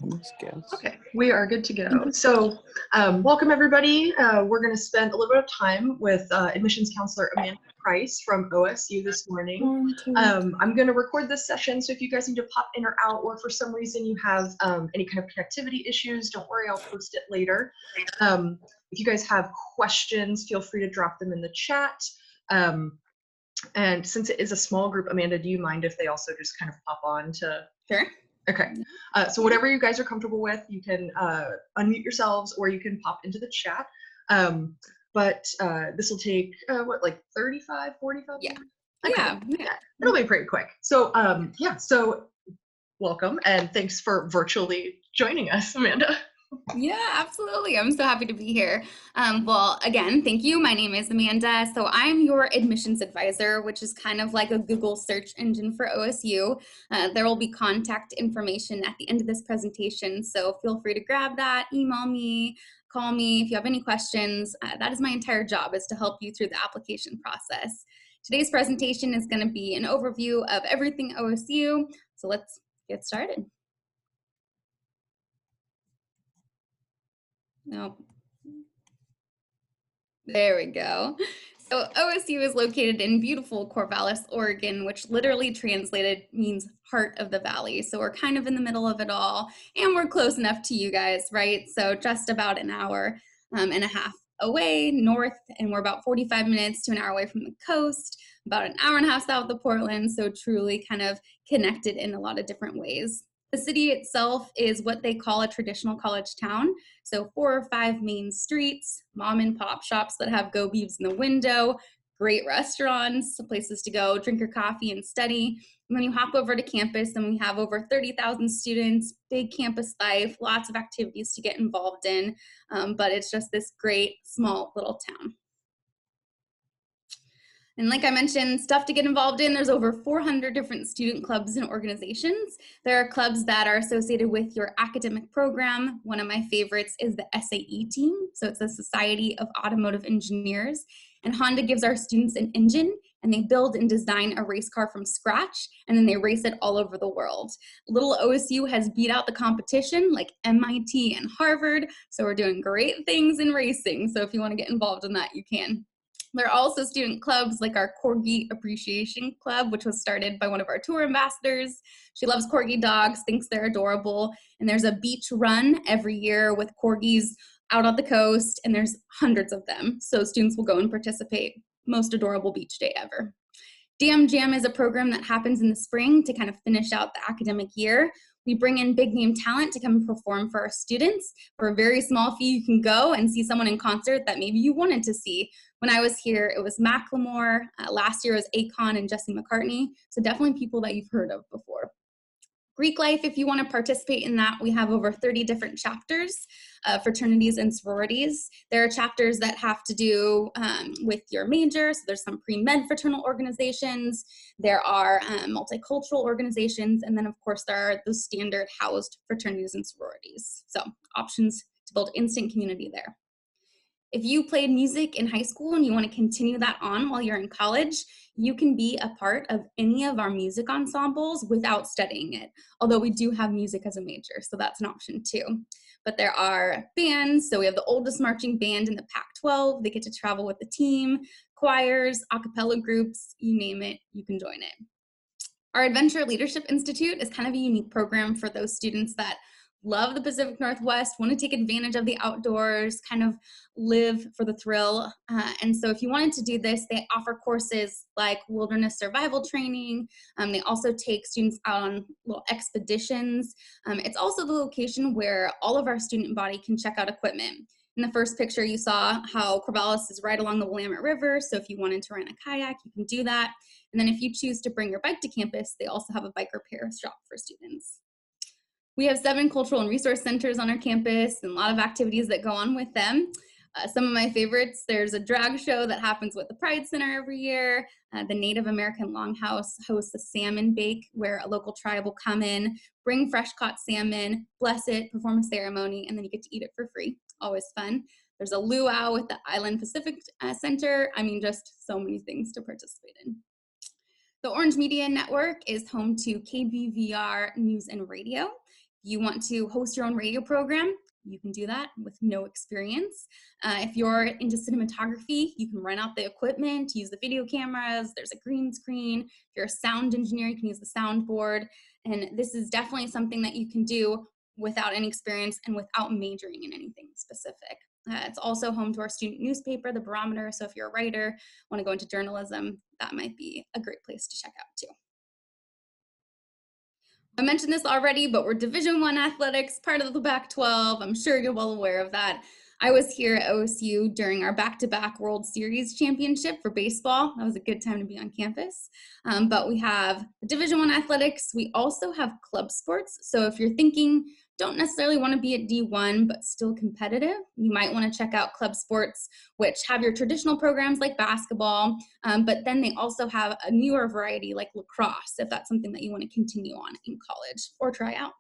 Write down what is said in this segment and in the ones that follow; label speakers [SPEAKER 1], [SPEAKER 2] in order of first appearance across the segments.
[SPEAKER 1] Okay, we are good to go. So welcome everybody. We're going to spend a little bit of time with admissions counselor Amanda Price from OSU this morning. I'm going to record this session, so if you guys need to pop in or out, or for some reason you have any kind of connectivity issues, don't worry, I'll post it later. If you guys have questions, feel free to drop them in the chat. And since it is a small group, Amanda, do you mind if they also just kind of pop on to?
[SPEAKER 2] Sure.
[SPEAKER 1] Okay, so whatever you guys are comfortable with, you can unmute yourselves or you can pop into the chat. But this will take, what, like 35, 45 minutes? Okay. Yeah, it'll be pretty quick. So yeah, so welcome and thanks for virtually joining us, Amanda.
[SPEAKER 2] Yeah, absolutely. I'm so happy to be here. Well, again, thank you. My name is Amanda. So I'm your admissions advisor, which is kind of like a Google search engine for OSU. There will be contact information at the end of this presentation. So feel free to grab that, email me, call me if you have any questions. That is my entire job, is to help you through the application process. Today's presentation is going to be an overview of everything OSU. So let's get started. Nope. There we go. So OSU is located in beautiful Corvallis, Oregon, which literally translated means heart of the valley. So we're kind of in the middle of it all, and we're close enough to you guys, right? So just about an hour and a half away north, and we're about 45 minutes to an hour away from the coast, about an hour and a half south of Portland. So truly kind of connected in a lot of different ways. The city itself is what they call a traditional college town. So 4 or 5 main streets, mom and pop shops that have go beeves in the window, great restaurants, places to go drink your coffee and study. And when you hop over to campus, and we have over 30,000 students, big campus life, lots of activities to get involved in. But it's just this great small little town. And like I mentioned, stuff to get involved in. There's over 400 different student clubs and organizations. There are clubs that are associated with your academic program. One of my favorites is the SAE team. So it's the Society of Automotive Engineers. And Honda gives our students an engine, and they build and design a race car from scratch, and then they race it all over the world. Little OSU has beat out the competition like MIT and Harvard. So we're doing great things in racing. So if you want to get involved in that, you can. There are also student clubs like our Corgi Appreciation Club, which was started by one of our tour ambassadors. She loves Corgi dogs, thinks they're adorable. And there's a beach run every year with Corgis out on the coast, and there's hundreds of them. So students will go and participate. Most adorable beach day ever. Dam Jam is a program that happens in the spring to kind of finish out the academic year. We bring in big name talent to come and perform for our students. For a very small fee, you can go and see someone in concert that maybe you wanted to see. When I was here, it was Macklemore. Last year was Akon and Jesse McCartney. So definitely people that you've heard of before. Greek life, if you want to participate in that, we have over 30 different chapters, fraternities and sororities. There are chapters that have to do with your major. So there's some pre-med fraternal organizations. There are multicultural organizations. And then, of course, there are those standard housed fraternities and sororities. So options to build instant community there. If you played music in high school and you want to continue that on while you're in college, you can be a part of any of our music ensembles without studying it, although we do have music as a major, so that's an option too. But there are bands, so we have the oldest marching band in the Pac-12. They get to travel with the team, choirs, a cappella groups, you name it, you can join it. Our Adventure Leadership Institute is kind of a unique program for those students that love the Pacific Northwest, want to take advantage of the outdoors, kind of live for the thrill. And so if you wanted to do this, they offer courses like wilderness survival training. They also take students out on little expeditions. It's also the location where all of our student body can check out equipment. In the first picture, you saw how Corvallis is right along the Willamette River. So if you wanted to rent a kayak, you can do that. And then if you choose to bring your bike to campus, they also have a bike repair shop for students. We have 7 cultural and resource centers on our campus and a lot of activities that go on with them. Some of my favorites, there's a drag show that happens with the Pride Center every year. The Native American Longhouse hosts a salmon bake where a local tribe will come in, bring fresh caught salmon, bless it, perform a ceremony, and then you get to eat it for free. Always fun. There's a luau with the Island Pacific Center. I mean, just so many things to participate in. The Orange Media Network is home to KBVR News and Radio. If you want to host your own radio program, you can do that with no experience. If you're into cinematography, you can rent out the equipment, use the video cameras, there's a green screen. If you're a sound engineer, you can use the soundboard. And this is definitely something that you can do without any experience and without majoring in anything specific. It's also home to our student newspaper, The Barometer. So if you're a writer, want to go into journalism, that might be a great place to check out too. I mentioned this already, but we're Division I athletics, part of the Pac-12. I'm sure you're well aware of that. I was here at OSU during our back-to-back World Series championship for baseball. That was a good time to be on campus. But we have Division I athletics. We also have club sports. So if you're thinking, don't necessarily want to be at D1, but still competitive, you might want to check out club sports, which have your traditional programs like basketball, but then they also have a newer variety like lacrosse, if that's something that you want to continue on in college or try out.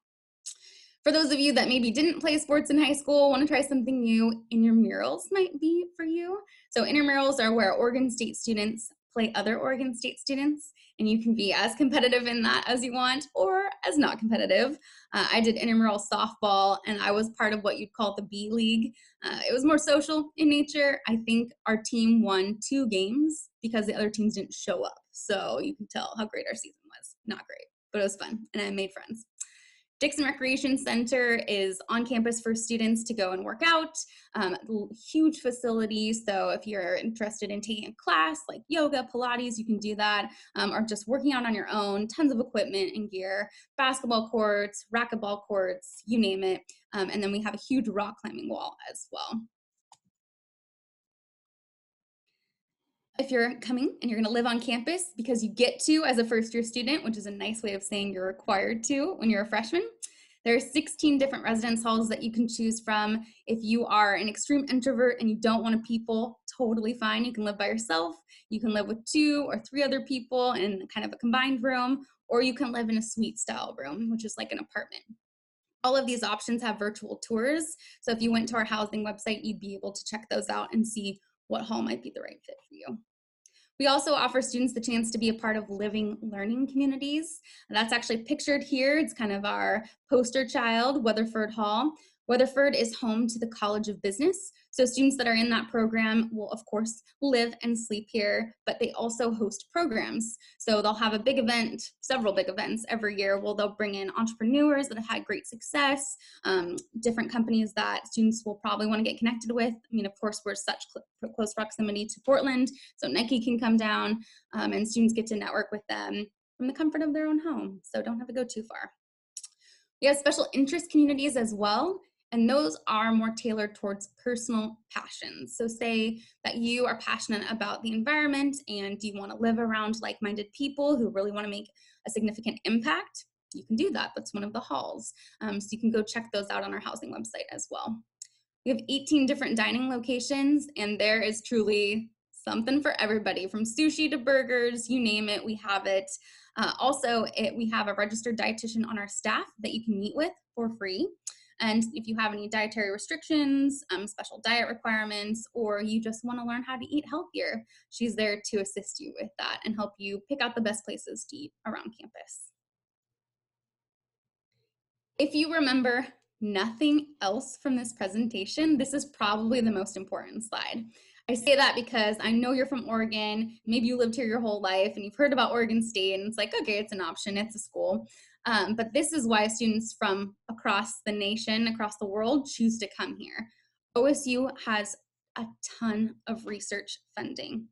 [SPEAKER 2] For those of you that maybe didn't play sports in high school, want to try something new, intramurals might be for you. So intramurals are where Oregon State students play other Oregon State students, and you can be as competitive in that as you want or as not competitive. I did intramural softball, and I was part of what you'd call the B League. It was more social in nature. I think our team won 2 games because the other teams didn't show up. So you can tell how great our season was. Not great, but it was fun, and I made friends. Dixon Recreation Center is on campus for students to go and work out. Huge facility, so if you're interested in taking a class like yoga, Pilates, you can do that, or just working out on your own. Tons of equipment and gear, basketball courts, racquetball courts, you name it. And then we have a huge rock climbing wall as well. If you're coming and you're going to live on campus because you get to as a first-year student, which is a nice way of saying you're required to when you're a freshman, there are 16 different residence halls that you can choose from. If you are an extreme introvert and you don't want to people, totally fine. You can live by yourself. You can live with 2 or 3 other people in kind of a combined room, or you can live in a suite style room, which is like an apartment. All of these options have virtual tours. So if you went to our housing website, you'd be able to check those out and see what hall might be the right fit for you. We also offer students the chance to be a part of living learning communities. And that's actually pictured here. It's kind of our poster child, Weatherford Hall. Weatherford is home to the College of Business. So students that are in that program will, of course, live and sleep here, but they also host programs. So they'll have a big event, several big events every year where they'll bring in entrepreneurs that have had great success, different companies that students will probably want to get connected with. I mean, of course, we're such close proximity to Portland, so Nike can come down and students get to network with them from the comfort of their own home, so don't have to go too far. We have special interest communities as well, and those are more tailored towards personal passions. So say that you are passionate about the environment and you want to live around like-minded people who really want to make a significant impact, you can do that. That's one of the halls. So you can go check those out on our housing website as well. We have 18 different dining locations, and there is truly something for everybody, from sushi to burgers, you name it, we have it. We have a registered dietitian on our staff that you can meet with for free. And if you have any dietary restrictions, special diet requirements, or you just want to learn how to eat healthier, she's there to assist you with that and help you pick out the best places to eat around campus. If you remember nothing else from this presentation, this is probably the most important slide. I say that because I know you're from Oregon, maybe you lived here your whole life and you've heard about Oregon State and it's like, okay, it's an option, it's a school. But this is why students from across the nation, across the world, choose to come here. OSU has a ton of research funding.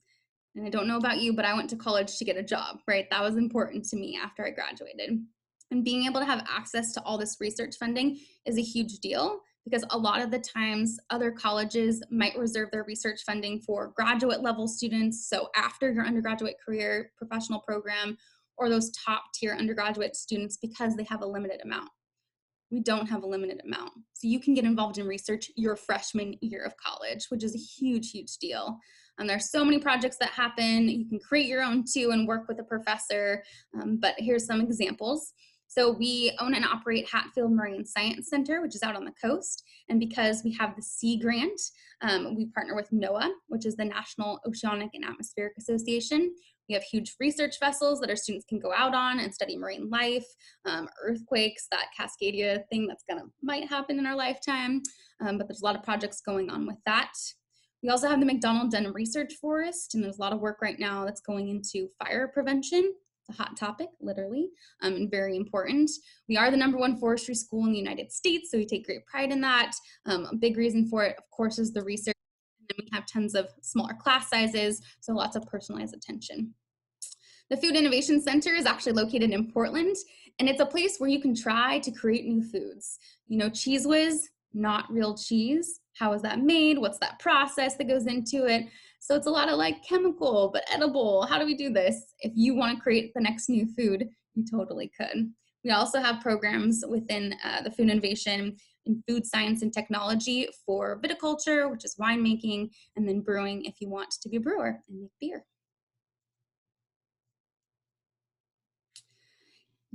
[SPEAKER 2] And I don't know about you, but I went to college to get a job, right? That was important to me after I graduated. And being able to have access to all this research funding is a huge deal, because a lot of the times other colleges might reserve their research funding for graduate level students, so after your undergraduate career professional program, or those top tier undergraduate students because they have a limited amount. We don't have a limited amount. So you can get involved in research your freshman year of college, which is a huge, huge deal. And there's so many projects that happen. You can create your own too and work with a professor, but here's some examples. So we own and operate Hatfield Marine Science Center, which is out on the coast. And because we have the SEA grant, we partner with NOAA, which is the National Oceanic and Atmospheric Association. We have huge research vessels that our students can go out on and study marine life, earthquakes, that Cascadia thing that's might happen in our lifetime, but there's a lot of projects going on with that. We also have the McDonald Den Research Forest, and there's a lot of work right now that's going into fire prevention. It's a hot topic, literally, and very important. We are the #1 forestry school in the United States, so we take great pride in that. A big reason for it, of course, is the research. And we have tons of smaller class sizes, so lots of personalized attention. The Food Innovation Center is actually located in Portland, and it's a place where you can try to create new foods. You know, Cheese Whiz, not real cheese. How is that made? What's that process that goes into it? So it's a lot of like chemical, but edible. How do we do this? If you want to create the next new food, you totally could. We also have programs within the Food Innovation in food science and technology for viticulture, which is winemaking, and then brewing if you want to be a brewer and make beer.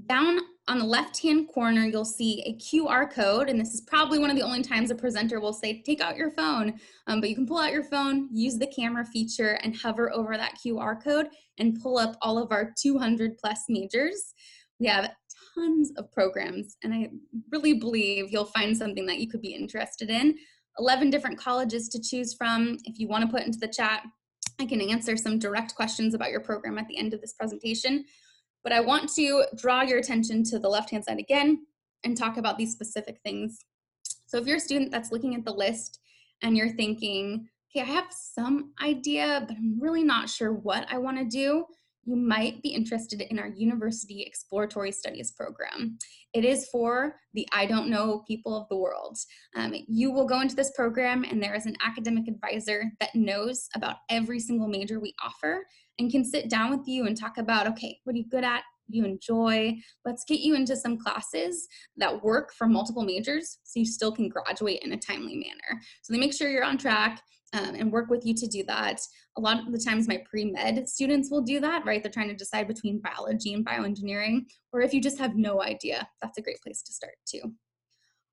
[SPEAKER 2] Down on the left-hand corner, you'll see a QR code, and this is probably one of the only times a presenter will say, take out your phone, but you can pull out your phone, use the camera feature, and hover over that QR code and pull up all of our 200 plus majors. We have tons of programs, and I really believe you'll find something that you could be interested in. 11 different colleges to choose from. If you want to put into the chat, I can answer some direct questions about your program at the end of this presentation. But I want to draw your attention to the left-hand side again and talk about these specific things. So if you're a student that's looking at the list and you're thinking, okay, I have some idea, but I'm really not sure what I want to do, you might be interested in our University Exploratory Studies program. It is for the I don't know people of the world. You will go into this program and there is an academic advisor that knows about every single major we offer and can sit down with you and talk about, okay, what are you good at? What do you enjoy? Let's get you into some classes that work for multiple majors so you still can graduate in a timely manner. So they make sure you're on track and work with you to do that. A lot of the times my pre-med students will do that, right? They're trying to decide between biology and bioengineering, or if you just have no idea, that's a great place to start too.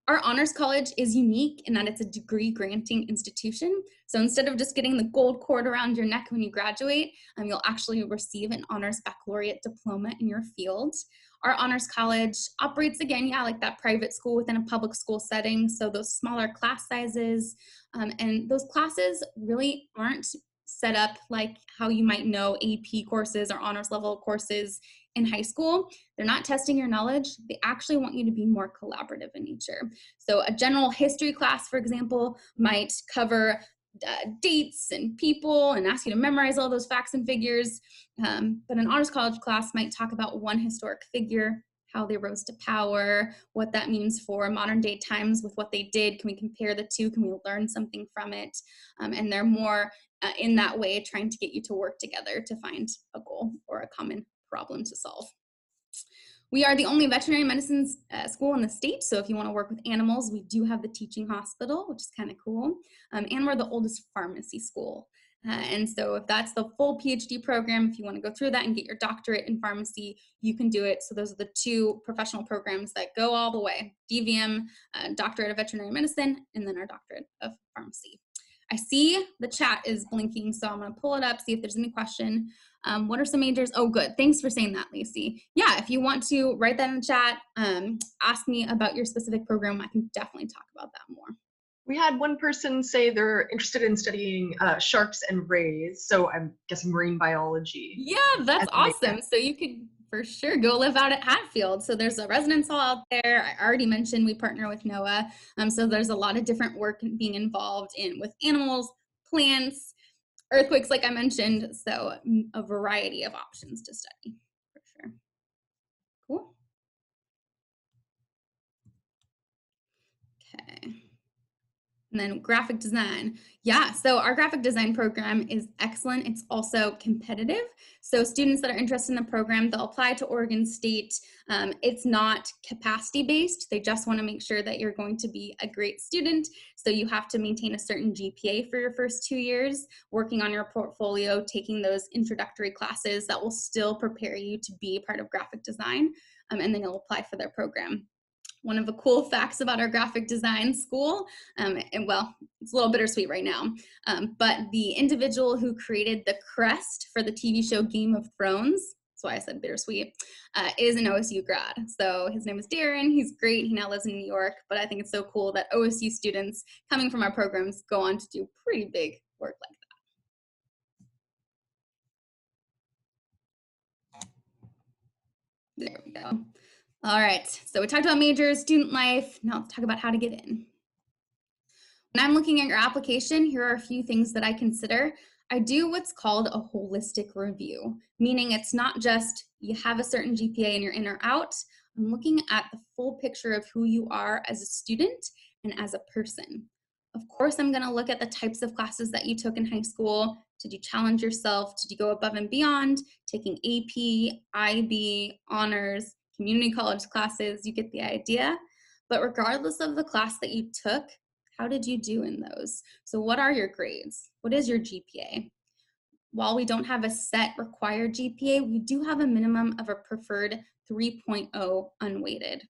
[SPEAKER 2] Our honors college is unique in that it's a degree granting institution. So instead of just getting the gold cord around your neck when you graduate, you'll actually receive an honors baccalaureate diploma in your field. Our honors college operates again, like that private school within a public school setting. So those smaller class sizes, and those classes really aren't set up like how you might know AP courses or honors level courses in high school. They're not testing your knowledge. They actually want you to be more collaborative in nature. So a general history class, for example, might cover dates and people and ask you to memorize all those facts and figures. But an honors college class might talk about one historic figure, how they rose to power, what that means for modern day times with what they did. Can we compare the two? Can we learn something from it? And they're more in that way trying to get you to work together to find a goal or a common problem to solve. We are the only veterinary medicine school in the state, so if you want to work with animals, we do have the teaching hospital, which is kind of cool, and we're the oldest pharmacy school. And so if that's the full PhD program, if you want to go through that and get your doctorate in pharmacy, you can do it. So those are the two professional programs that go all the way, DVM, doctorate of veterinary medicine, and then our doctorate of pharmacy. I see the chat is blinking, so I'm going to pull it up, see if there's any question. What are some majors? Oh, good. Thanks for saying that, Lacey. Yeah, if you want to write that in the chat, ask me about your specific program. I can definitely talk about that more.
[SPEAKER 1] We had one person say they're interested in studying sharks and rays, so I'm guessing marine biology.
[SPEAKER 2] Yeah, that's awesome. So you could for sure go live out at Hatfield. So there's a residence hall out there. I already mentioned we partner with NOAA. So there's a lot of different work being involved in with animals, plants, earthquakes, like I mentioned. So a variety of options to study for sure. Cool. Okay. And then graphic design. Yeah, so our graphic design program is excellent. It's also competitive. So students that are interested in the program, they'll apply to Oregon State. It's not capacity based. They just want to make sure that you're going to be a great student. So you have to maintain a certain GPA for your first 2 years, working on your portfolio, taking those introductory classes that will still prepare you to be part of graphic design. And then you'll apply for their program. One of the cool facts about our graphic design school, and well, it's a little bittersweet right now, but the individual who created the crest for the TV show Game of Thrones, that's why I said bittersweet, is an OSU grad. So his name is Darren. He's great. He now lives in New York, but I think it's so cool that OSU students coming from our programs go on to do pretty big work like that. There we go. All right, so we talked about majors, student life. Now let's talk about how to get in. When I'm looking at your application, here are a few things that I consider. I do what's called a holistic review, meaning it's not just you have a certain GPA and you're in or out. I'm looking at the full picture of who you are as a student and as a person. Of course, I'm going to look at the types of classes that you took in high school. Did you challenge yourself? Did you go above and beyond? Taking AP, IB, honors, community college classes, you get the idea. But regardless of the class that you took, how did you do in those? So what are your grades? What is your GPA? While we don't have a set required GPA, we do have a minimum of a preferred 3.0 unweighted.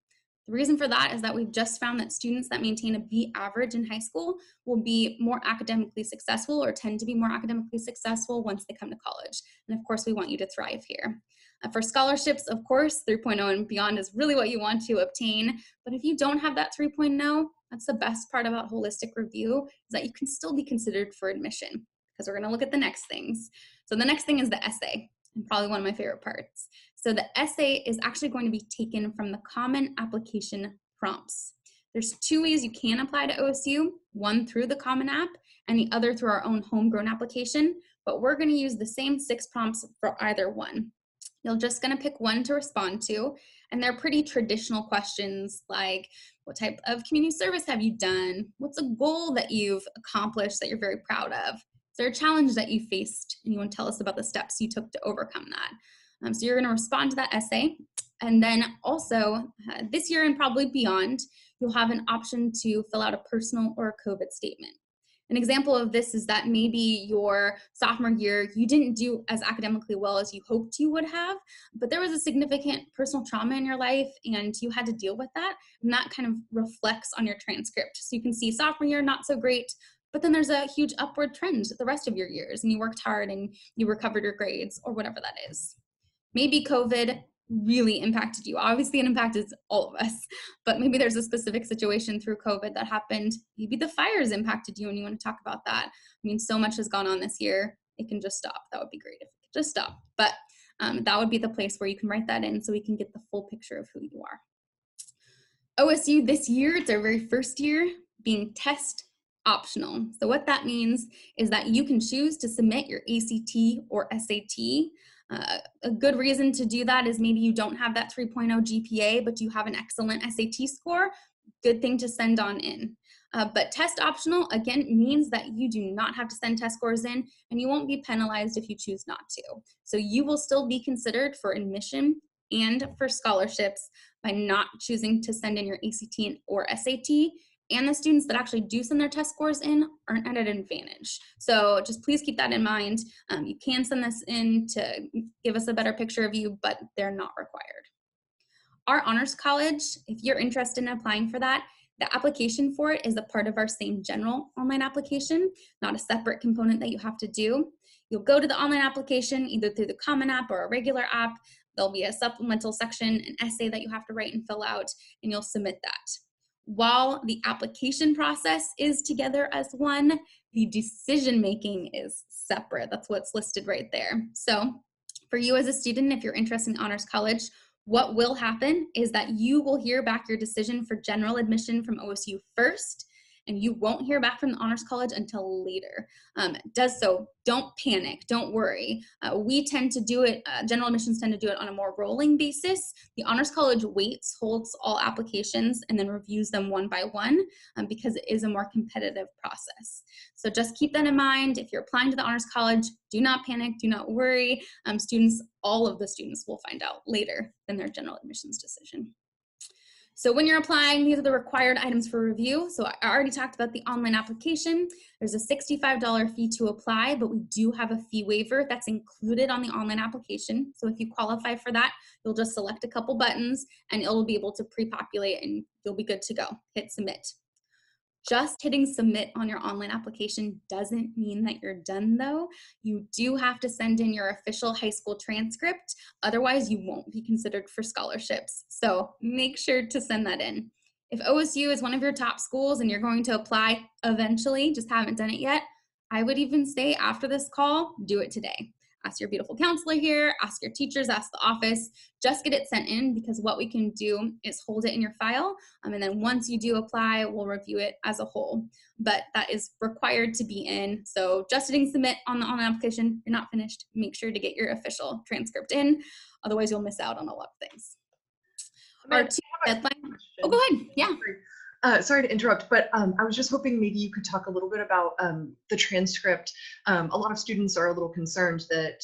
[SPEAKER 2] The reason for that is that we've just found that students that maintain a B average in high school will be more academically successful or tend to be more academically successful once they come to college. And of course, we want you to thrive here. For scholarships, of course, 3.0 and beyond is really what you want to obtain. But if you don't have that 3.0, that's the best part about holistic review, is that you can still be considered for admission, because we're going to look at the next things. So the next thing is the essay, and probably one of my favorite parts. So the essay is actually going to be taken from the common application prompts. There's two ways you can apply to OSU, one through the Common App and the other through our own homegrown application, but we're going to use the same 6 prompts for either one. You're just going to pick one to respond to, and they're pretty traditional questions like, what type of community service have you done? What's a goal that you've accomplished that you're very proud of? Is there a challenge that you faced and you want to tell us about the steps you took to overcome that? So you're going to respond to that essay. And then also this year and probably beyond, you'll have an option to fill out a personal or a COVID statement. An example of this is that maybe your sophomore year, you didn't do as academically well as you hoped you would have, but there was a significant personal trauma in your life and you had to deal with that. And that kind of reflects on your transcript. So you can see sophomore year, not so great, but then there's a huge upward trend the rest of your years and you worked hard and you recovered your grades or whatever that is. Maybe COVID really impacted you. Obviously, it impacted all of us, but maybe there's a specific situation through COVID that happened. Maybe the fires impacted you and you want to talk about that. I mean, so much has gone on this year. It can just stop. That would be great if it could just stop. But that would be the place where you can write that in so we can get the full picture of who you are. OSU this year, it's our very first year, being test optional. So what that means is that you can choose to submit your ACT or SAT. A good reason to do that is maybe you don't have that 3.0 GPA, but you have an excellent SAT score. Good thing to send on in. But test optional, again, means that you do not have to send test scores in and you won't be penalized if you choose not to. So you will still be considered for admission and for scholarships by not choosing to send in your ACT or SAT. And the students that actually do send their test scores in aren't at an advantage. So just please keep that in mind. You can send this in to give us a better picture of you, but they're not required. Our Honors College, if you're interested in applying for that, the application for it is a part of our same general online application, not a separate component that you have to do. You'll go to the online application either through the Common App or a regular app. There'll be a supplemental section, an essay that you have to write and fill out, and you'll submit that. While the application process is together as one, the decision-making is separate. That's what's listed right there. So for you as a student, if you're interested in Honors College, what will happen is that you will hear back your decision for general admission from OSU first, and you won't hear back from the Honors College until later. Don't panic, don't worry. We tend to do it, general admissions tend to do it on a more rolling basis. The Honors College waits, holds all applications, and then reviews them one by one because it is a more competitive process. So just keep that in mind. If you're applying to the Honors College, do not panic, do not worry. All of the students will find out later than their general admissions decision. So when you're applying, these are the required items for review. So I already talked about the online application. There's a $65 fee to apply, but we do have a fee waiver that's included on the online application. So if you qualify for that, you'll just select a couple buttons and it'll be able to pre-populate and you'll be good to go. Hit submit. Just hitting submit on your online application doesn't mean that you're done though. You do have to send in your official high school transcript. Otherwise, you won't be considered for scholarships. So make sure to send that in. If OSU is one of your top schools and you're going to apply eventually, just haven't done it yet, I would even say after this call, do it today. Ask your beautiful counselor here, ask your teachers, ask the office, just get it sent in because what we can do is hold it in your file. And then once you do apply, we'll review it as a whole. But that is required to be in. So just hitting submit on the online application, you're not finished. Make sure to get your official transcript in. Otherwise, you'll miss out on a lot of things. Our two deadline. Oh, go ahead. Yeah.
[SPEAKER 1] Sorry to interrupt, but I was just hoping maybe you could talk a little bit about the transcript. A lot of students are a little concerned that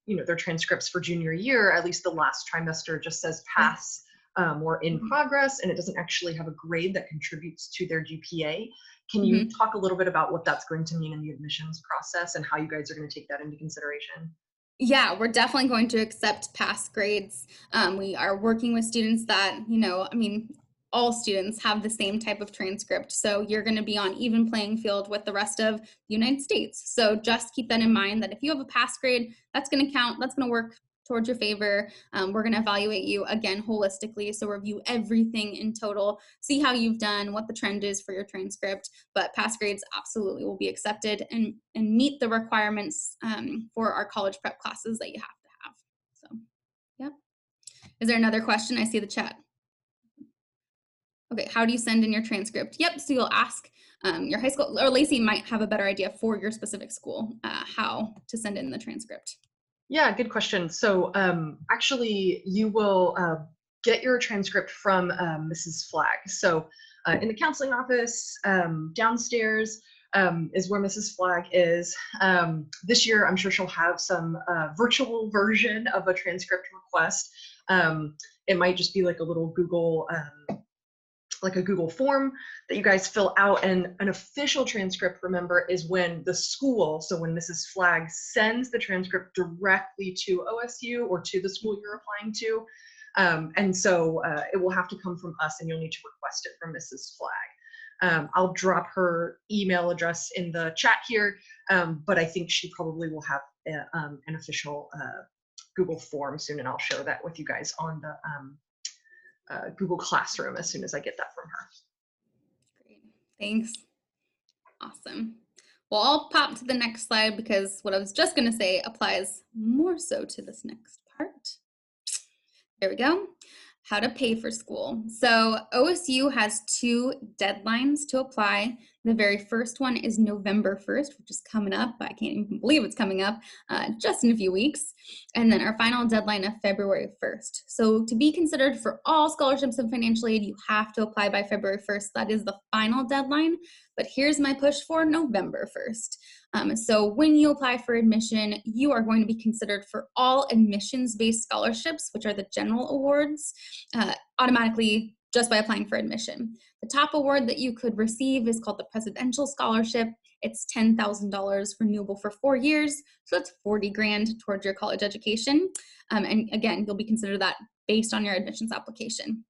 [SPEAKER 1] their transcripts for junior year, at least the last trimester, just says pass or in progress, and it doesn't actually have a grade that contributes to their GPA. Can you talk a little bit about what that's going to mean in the admissions process and how you guys are going to take that into consideration?
[SPEAKER 2] Yeah, we're definitely going to accept pass grades. We are working with students that, all students have the same type of transcript. So you're going to be on even playing field with the rest of the United States. So just keep that in mind that if you have a pass grade, that's going to count. That's going to work towards your favor. We're going to evaluate you again holistically. So review everything in total, see how you've done, what the trend is for your transcript. But pass grades absolutely will be accepted and meet the requirements for our college prep classes that you have to have. So, yeah. Is there another question? I see the chat. Okay, how do you send in your transcript? Yep, so you'll ask your high school, or Lacey might have a better idea for your specific school, how to send in the transcript.
[SPEAKER 1] Yeah, good question. So actually, you will get your transcript from Mrs. Flagg. So in the counseling office downstairs is where Mrs. Flagg is. This year, I'm sure she'll have some virtual version of a transcript request. It might just be like a little Google form that you guys fill out, and an official transcript, remember, is when the school, so when Mrs. Flagg sends the transcript directly to OSU or to the school you're applying to. And so it will have to come from us and you'll need to request it from Mrs. Flagg. I'll drop her email address in the chat here, but I think she probably will have an official Google form soon, and I'll share that with you guys on the Google Classroom as soon as I get that from her.
[SPEAKER 2] Great, thanks. Awesome. Well, I'll pop to the next slide because what I was just going to say applies more so to this next part. There we go. How to pay for school. So OSU has 2 deadlines to apply. The very first one is November 1st, which is coming up. I can't even believe it's coming up just in a few weeks. And then our final deadline of February 1st. So to be considered for all scholarships and financial aid, you have to apply by February 1st. That is the final deadline. But here's my push for November 1st. So when you apply for admission, you are going to be considered for all admissions-based scholarships, which are the general awards, automatically just by applying for admission. The top award that you could receive is called the Presidential Scholarship. It's $10,000 renewable for 4 years, so that's 40 grand towards your college education. And again, you'll be considered that based on your admissions application.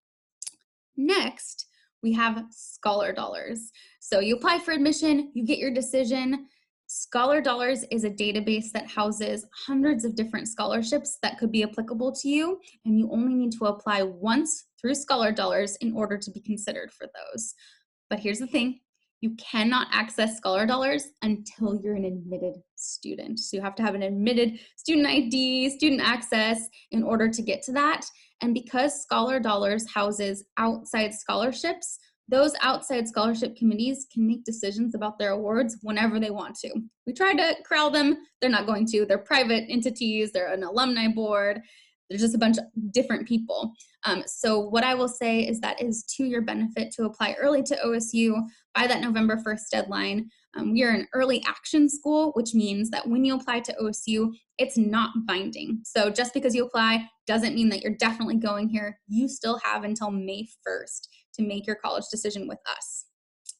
[SPEAKER 2] Next, we have Scholar Dollars. So you apply for admission, you get your decision. Scholar Dollars is a database that houses hundreds of different scholarships that could be applicable to you, and you only need to apply once through Scholar Dollars in order to be considered for those. But here's the thing, you cannot access Scholar Dollars until you're an admitted student. So you have to have an admitted student ID, student access in order to get to that. And because Scholar Dollars houses outside scholarships, those outside scholarship committees can make decisions about their awards whenever they want to. We try to corral them, they're not going to. They're private entities, they're an alumni board. There's just a bunch of different people. So what I will say is that is to your benefit to apply early to OSU by that November 1st deadline. We are an early action school, which means that when you apply to OSU, it's not binding. So just because you apply doesn't mean that you're definitely going here. You still have until May 1st to make your college decision with us.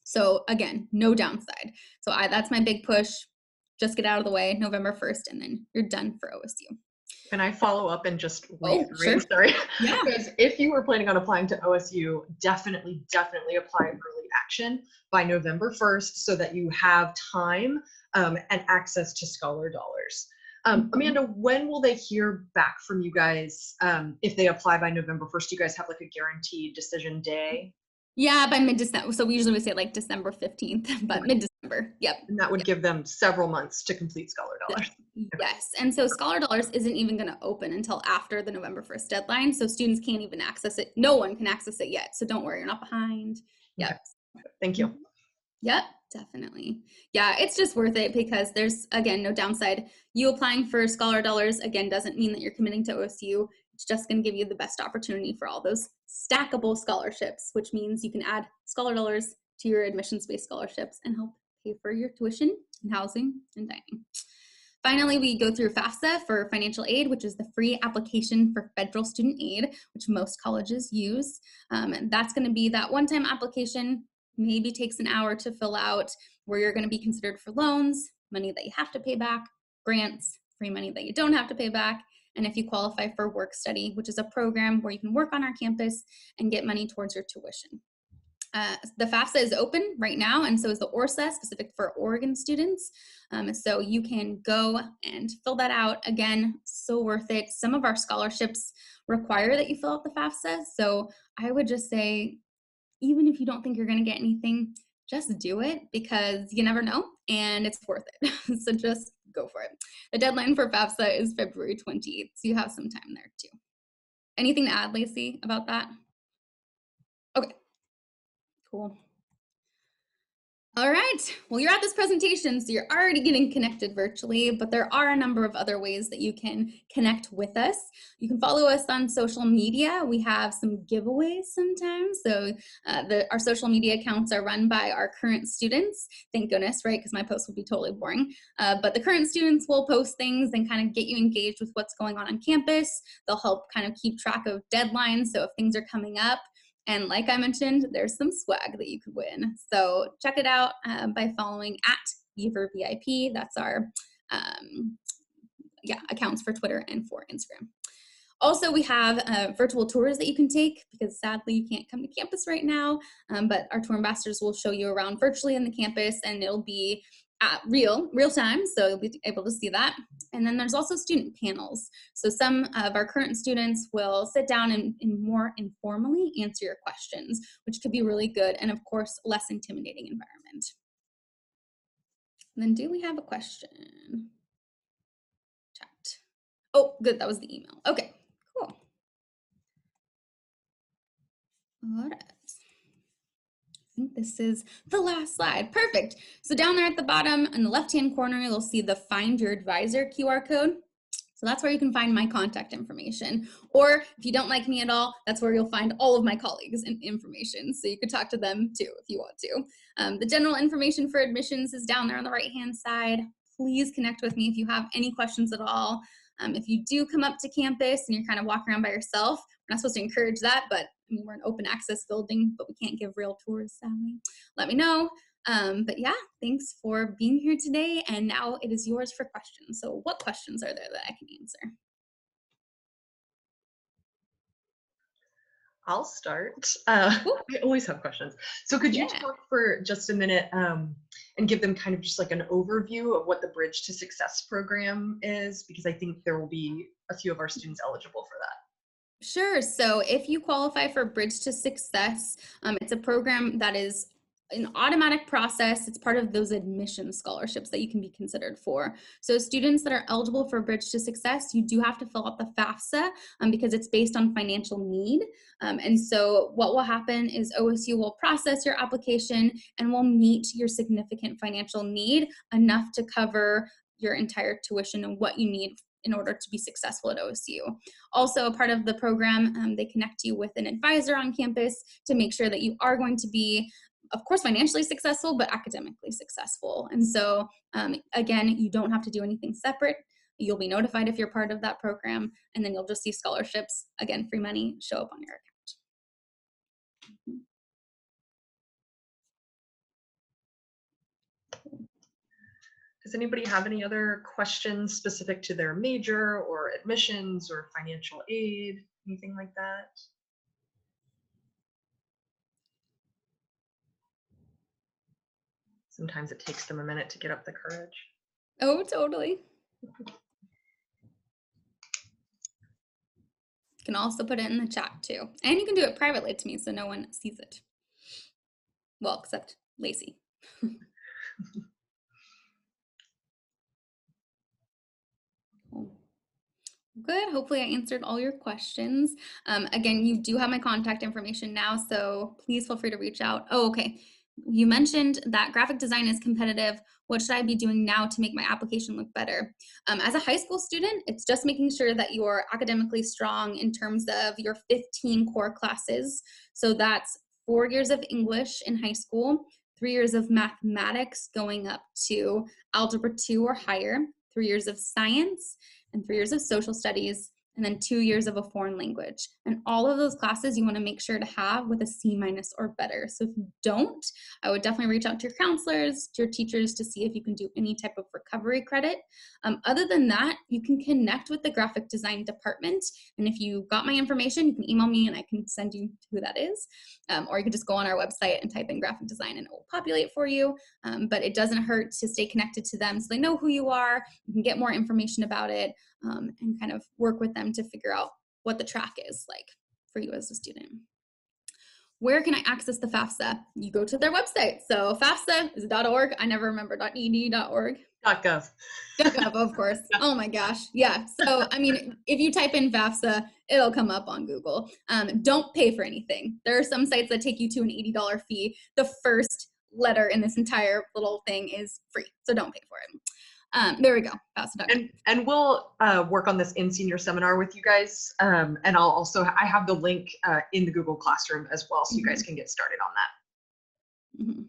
[SPEAKER 2] So again, no downside. So that's my big push. Just get out of the way November 1st, and then you're done for OSU.
[SPEAKER 1] Can I follow up and just
[SPEAKER 2] Oh, sure.
[SPEAKER 1] Sorry.
[SPEAKER 2] Yeah.
[SPEAKER 1] Because if you were planning on applying to OSU, definitely apply early action by November 1st so that you have time and access to Scholar Dollars. Amanda, when will they hear back from you guys if they apply by November 1st? Do you guys have like a guaranteed decision day?
[SPEAKER 2] Yeah, by mid-December. So we usually say like December 15th, but mid-December. Yep.
[SPEAKER 1] And that would give them several months to complete Scholar Dollars.
[SPEAKER 2] Yes. And so Scholar Dollars isn't even going to open until after the November 1st deadline. So students can't even access it. No one can access it yet. So don't worry, you're not behind. Yep.
[SPEAKER 1] Okay. Thank you.
[SPEAKER 2] Yep, definitely. Yeah, it's just worth it because there's, again, no downside. You applying for Scholar Dollars, again, doesn't mean that you're committing to OSU. It's just going to give you the best opportunity for all those stackable scholarships, which means you can add Scholar Dollars to your admissions-based scholarships and help pay for your tuition and housing and dining. Finally, we go through FAFSA for financial aid, which is the free application for federal student aid, which most colleges use. And that's going to be that one-time application, maybe takes an hour to fill out, where you're going to be considered for loans, money that you have to pay back, grants, free money that you don't have to pay back, and if you qualify for work study, which is a program where you can work on our campus and get money towards your tuition. The FAFSA is open right now, and so is the ORSA, specific for Oregon students. So you can go and fill that out. Again, so worth it. Some of our scholarships require that you fill out the FAFSA. So I would just say, even if you don't think you're going to get anything, just do it because you never know, and it's worth it. So just go for it. The deadline for FAFSA is February 28th, so you have some time there too. Anything to add, Lacey, about that? Okay. Cool. All right, well, you're at this presentation, so you're already getting connected virtually, but there are a number of other ways that you can connect with us. You can follow us on social media. We have some giveaways sometimes. So our social media accounts are run by our current students. Thank goodness, right? Because my posts would be totally boring. But the current students will post things and kind of get you engaged with what's going on campus. They'll help kind of keep track of deadlines. So if things are coming up, and like I mentioned, there's some swag that you could win. So check it out by following @ViverVIP. That's our accounts for Twitter and for Instagram. Also, we have virtual tours that you can take because sadly you can't come to campus right now, but our tour ambassadors will show you around virtually in the campus, and it'll be at real time, so you'll be able to see that. And then there's also student panels. So some of our current students will sit down and more informally answer your questions, which could be really good, and of course, less intimidating environment. And then do we have a question? Chat. Oh, good, that was the email. Okay, cool. All right. I think this is the last slide. Perfect. So down there at the bottom in the left-hand corner, you'll see the Find Your Advisor QR code. So that's where you can find my contact information. Or if you don't like me at all, that's where you'll find all of my colleagues and information. So you could talk to them too if you want to. The general information for admissions is down there on the right-hand side. Please connect with me if you have any questions at all. If you do come up to campus and you're kind of walking around by yourself, we're not supposed to encourage that, but I mean, we're an open access building, but we can't give real tours, sadly. Let me know. But yeah, thanks for being here today. And now it is yours for questions. So what questions are there that I can answer?
[SPEAKER 1] I'll start. I always have questions. So could you talk for just a minute and give them kind of just like an overview of what the Bridge to Success program is? Because I think there will be a few of our students eligible for that.
[SPEAKER 2] Sure. So if you qualify for Bridge to Success, it's a program that is an automatic process. It's part of those admission scholarships that you can be considered for. So students that are eligible for Bridge to Success, you do have to fill out the FAFSA because it's based on financial need. And so what will happen is OSU will process your application and will meet your significant financial need enough to cover your entire tuition and what you need in order to be successful at OSU. Also, a part of the program, they connect you with an advisor on campus to make sure that you are going to be, of course, financially successful, but academically successful. And so, again, you don't have to do anything separate. You'll be notified if you're part of that program, and then you'll just see scholarships, again, free money, show up on your account.
[SPEAKER 1] Does anybody have any other questions specific to their major or admissions or financial aid, anything like that? Sometimes it takes them a minute to get up the courage.
[SPEAKER 2] Oh, totally. You can also put it in the chat too. And you can do it privately to me so no one sees it. Well, except Lacey. Good. Hopefully I answered all your questions. Again, you do have my contact information now, so please feel free to reach out. Oh, okay. You mentioned that graphic design is competitive. What should I be doing now to make my application look better? As a high school student, it's just making sure that you're academically strong in terms of your 15 core classes. So that's 4 years of English in high school, 3 years of mathematics going up to algebra 2 or higher, 3 years of science, and 3 years of social studies, and then 2 years of a foreign language. And all of those classes you want to make sure to have with a C- or better. So if you don't, I would definitely reach out to your counselors, to your teachers to see if you can do any type of recovery credit. Other than that, you can connect with the graphic design department. And if you got my information, you can email me and I can send you who that is. Or you can just go on our website and type in graphic design and it will populate for you. But it doesn't hurt to stay connected to them so they know who you are. You can get more information about it and kind of work with them to figure out what the track is like for you as a student. Where can I access the FAFSA? You go to their website. So FAFSA is .org. I never remember .ed.org.
[SPEAKER 1] .gov.
[SPEAKER 2] .gov, of course. Oh my gosh. Yeah. So, I mean, if you type in FAFSA, it'll come up on Google. Don't pay for anything. There are some sites that take you to an $80 fee. The first letter in this entire little thing is free. So don't pay for it. There we go.
[SPEAKER 1] And we'll work on this in senior seminar with you guys. And I have the link in the Google Classroom as well, so you guys can get started on that.
[SPEAKER 2] Mm-hmm.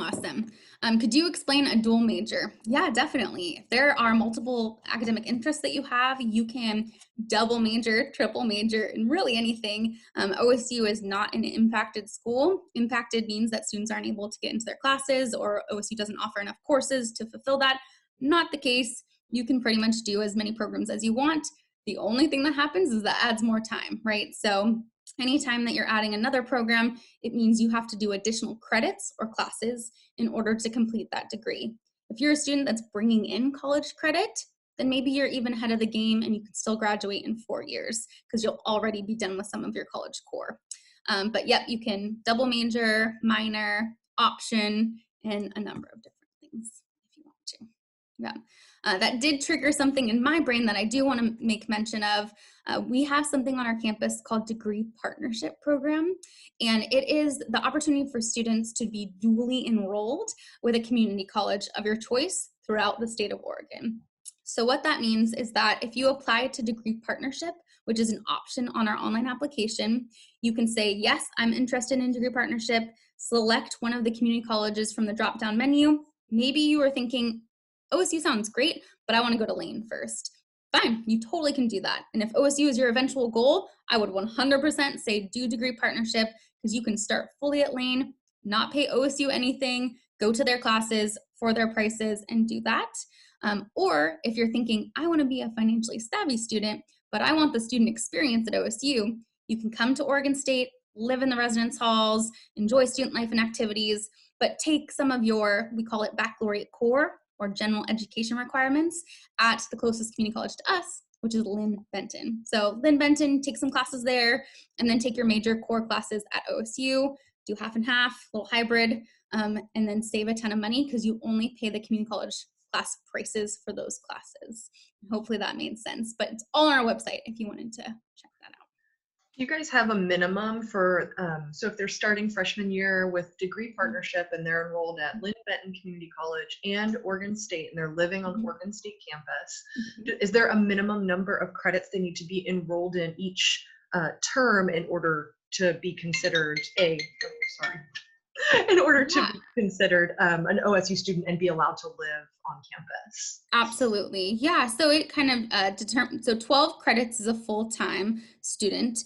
[SPEAKER 2] Awesome. Could you explain a dual major? Yeah, definitely. If there are multiple academic interests that you have, you can double major, triple major, and really anything. OSU is not an impacted school. Impacted means that students aren't able to get into their classes or OSU doesn't offer enough courses to fulfill that. Not the case. You can pretty much do as many programs as you want. The only thing that happens is that adds more time, right? So anytime that you're adding another program, it means you have to do additional credits or classes in order to complete that degree. If you're a student that's bringing in college credit, then maybe you're even ahead of the game and you can still graduate in 4 years because you'll already be done with some of your college core. But yep, you can double major, minor, option, and a number of different things if you want to. Yeah. That did trigger something in my brain that I do want to make mention of. We have something on our campus called Degree Partnership Program, and it is the opportunity for students to be dually enrolled with a community college of your choice throughout the state of Oregon. So what that means is that if you apply to Degree Partnership, which is an option on our online application, you can say, yes, I'm interested in Degree Partnership, select one of the community colleges from the drop-down menu. Maybe you are thinking, OSU sounds great, but I want to go to Lane first. Fine, you totally can do that. And if OSU is your eventual goal, I would 100% say do Degree Partnership because you can start fully at Lane, not pay OSU anything, go to their classes for their prices and do that. Or if you're thinking, I want to be a financially savvy student, but I want the student experience at OSU, you can come to Oregon State, live in the residence halls, enjoy student life and activities, but take some of your, we call it baccalaureate core, or general education requirements at the closest community college to us, which is Lynn Benton. So Lynn Benton, take some classes there, and then take your major core classes at OSU, do half and half, little hybrid, and then save a ton of money because you only pay the community college class prices for those classes. Hopefully that made sense, but it's all on our website if you wanted to check that out.
[SPEAKER 1] Do you guys have a minimum for, so if they're starting freshman year with degree partnership and they're enrolled at Lynn Benton Community College and Oregon State and they're living on Oregon State campus, is there a minimum number of credits they need to be enrolled in each term in order to be considered in order to
[SPEAKER 2] Yeah.
[SPEAKER 1] be considered an OSU student and be allowed to live on campus?
[SPEAKER 2] Absolutely. Yeah. So it kind of determines, so 12 credits is a full-time student.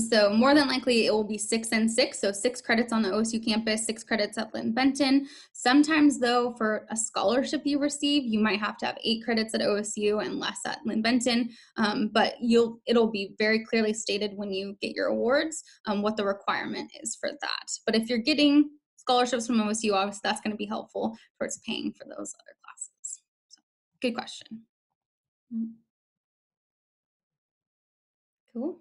[SPEAKER 2] So more than likely it will be 6 and 6. So 6 credits on the OSU campus, 6 credits at Lynn Benton. Sometimes though, for a scholarship you receive, you might have to have 8 credits at OSU and less at Lynn Benton. But it'll be very clearly stated when you get your awards, what the requirement is for that. But if you're getting scholarships from OSU, obviously that's going to be helpful towards paying for those other classes. Good question. Cool.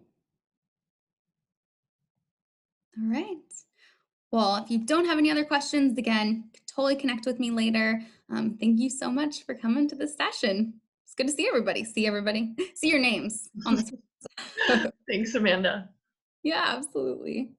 [SPEAKER 2] All right. Well, if you don't have any other questions, again, totally connect with me later. Thank you so much for coming to this session. It's good to see everybody. See everybody. See your names on this.
[SPEAKER 1] Thanks, Amanda.
[SPEAKER 2] Yeah, absolutely.